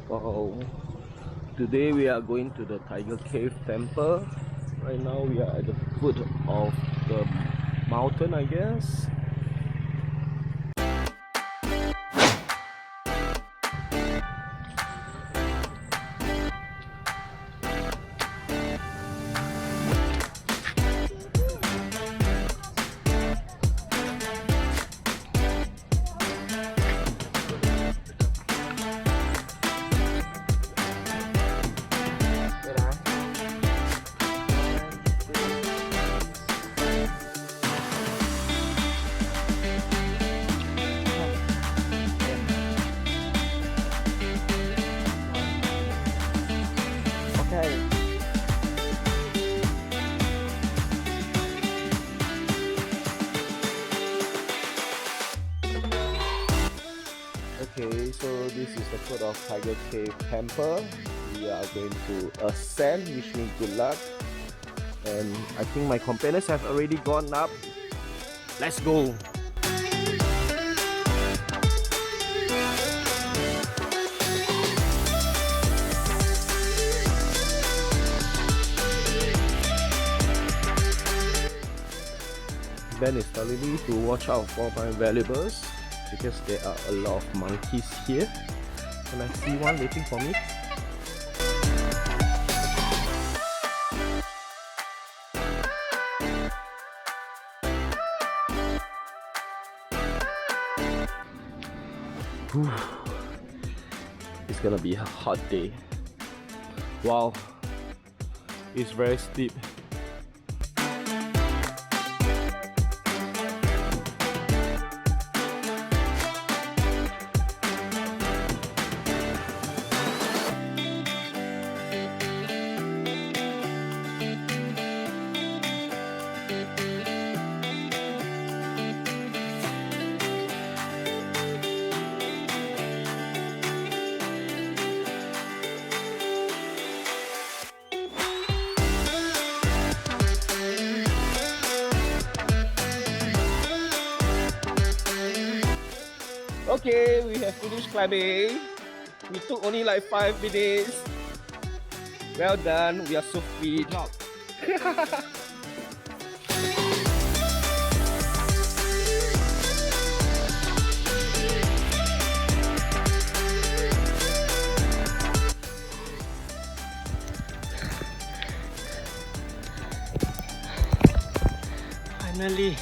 Wow. Today we are going to the Tiger Cave temple. Right now we are at the foot of the mountain, I guess. Okay, so this is the foot of Tiger Cave temple. We are going to ascend, wish me good luck. And I think my companions have already gone up. Let's go! Ben is telling me to watch out for my valuables because there are a lot of monkeys here. And I see one waiting for me. Whew. It's gonna be a hot day. Wow, it's very steep. Okay, we have finished climbing. We took only like 5 minutes. Well done, we are so fit. Finally.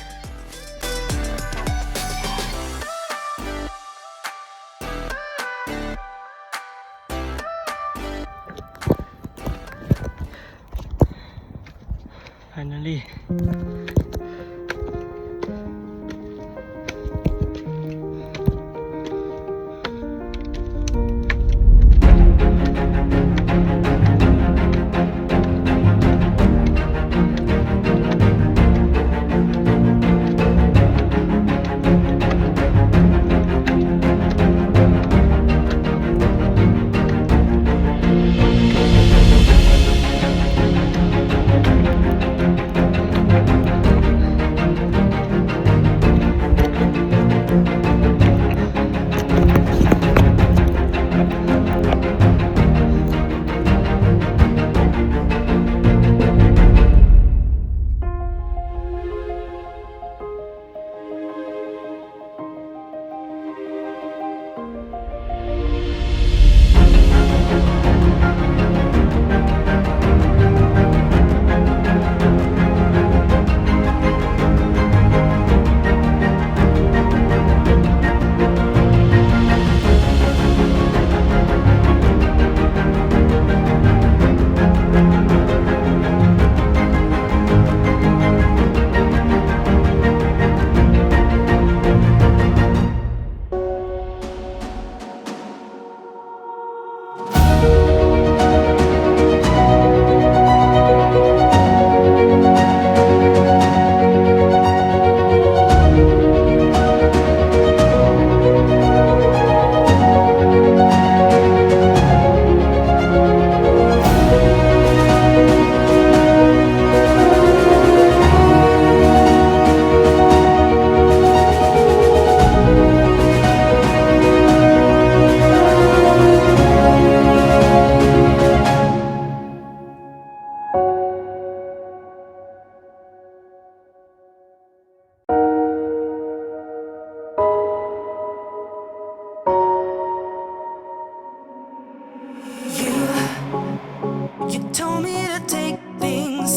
Finally.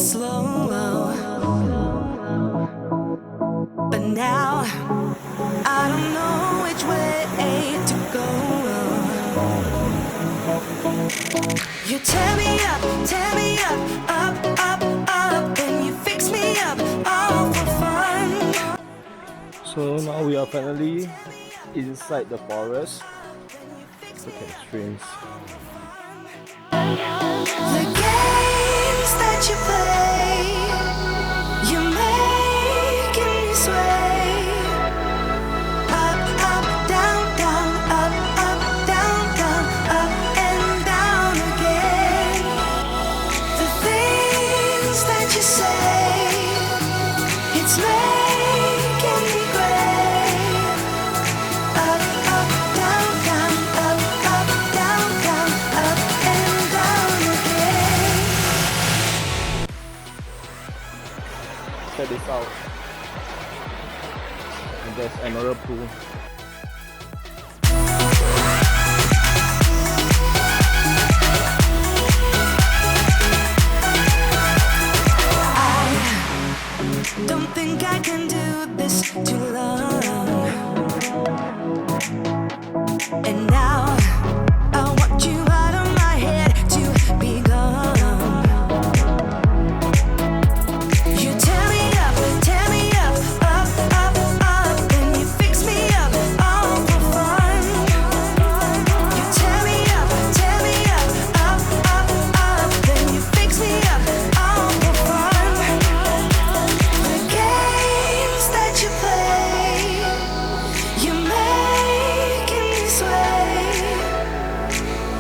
slow, but now I don't know which way to go. You tear me up, up, up, up, and you fix me up, all for fun. So now we are finally inside the forest. Look at the streams. The games that you play, you're making me sway. Up, up, down, down, up, down, down, up and down again. The things that you say, it's making me gray. Up, up, down, down, up, down, down, up and down again. Check this out. And there's another pool. Don't think I can do this too long. And now I want you out of my head to be gone. You tear me up, up, up, up, and you fix me up, all for fun. You tear me up, up, up, up, then you fix me up, all for fun. The games that you play, you're making me sway.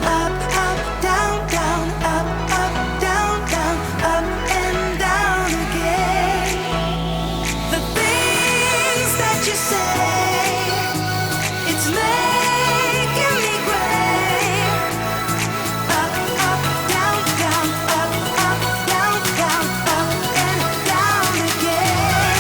Up, up, down, down, up, down, down, up and down again. The things that you say, it's making me gray. Up, up, down, down, up, down, down, up and down again.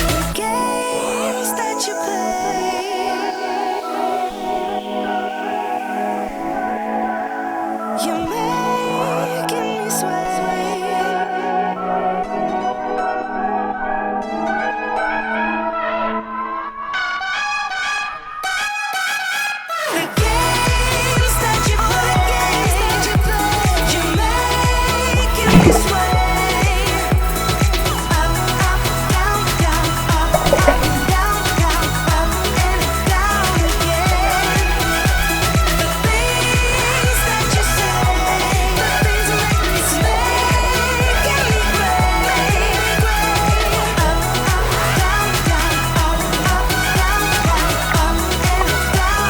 The games that you play, you're making me sway. The games that you play, you're making me sway. Up, up, down, down, up, down, down, up and down again. The things that you say, it's making me gray. Up, up, down, down, up, down, down, up and down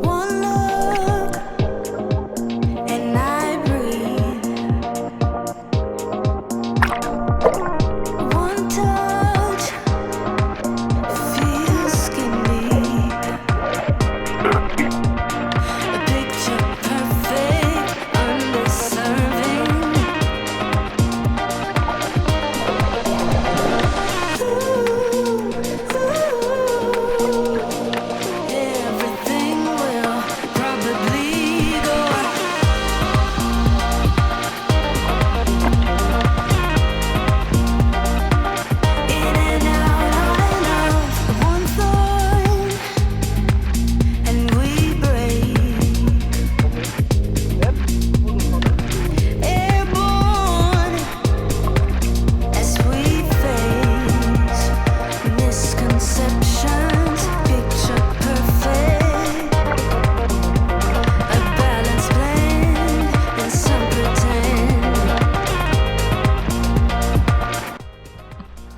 One look and I breathe. One touch feels skin deep. A picture perfect, undeserving. Everything will probably go in and out, one thought, and we break. Airborne as we face misconceptions, picture perfect, a balance blend and some pretend.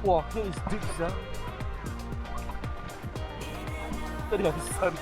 Wow, here is deep, sir. Tadi habis sun.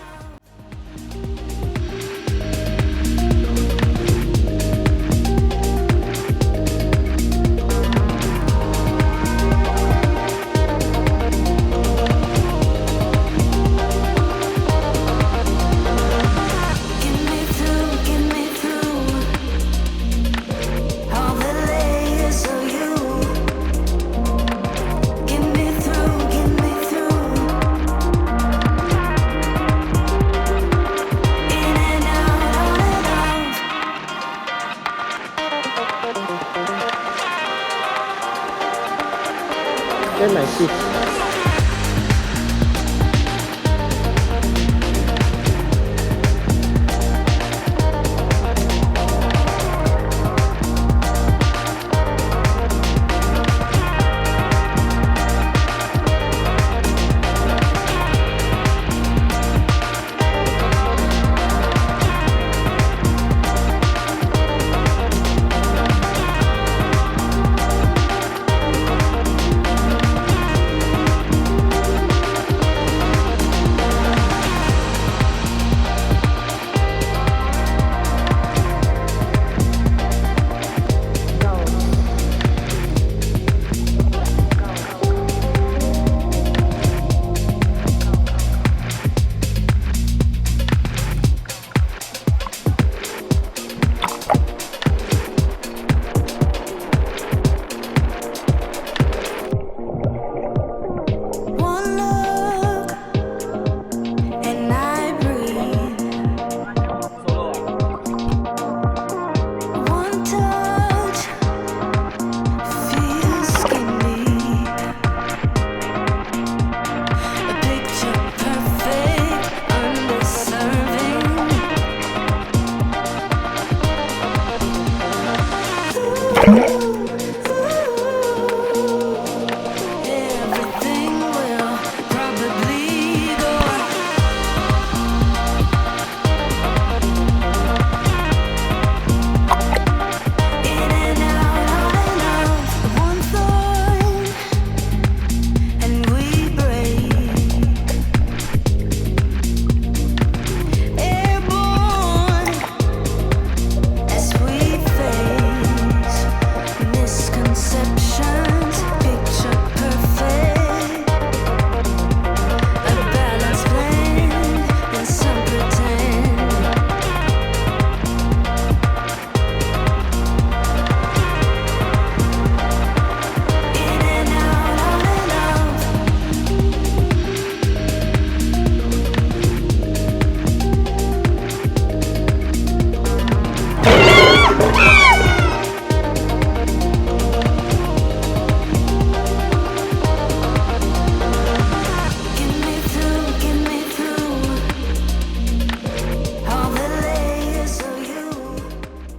Very nice fish.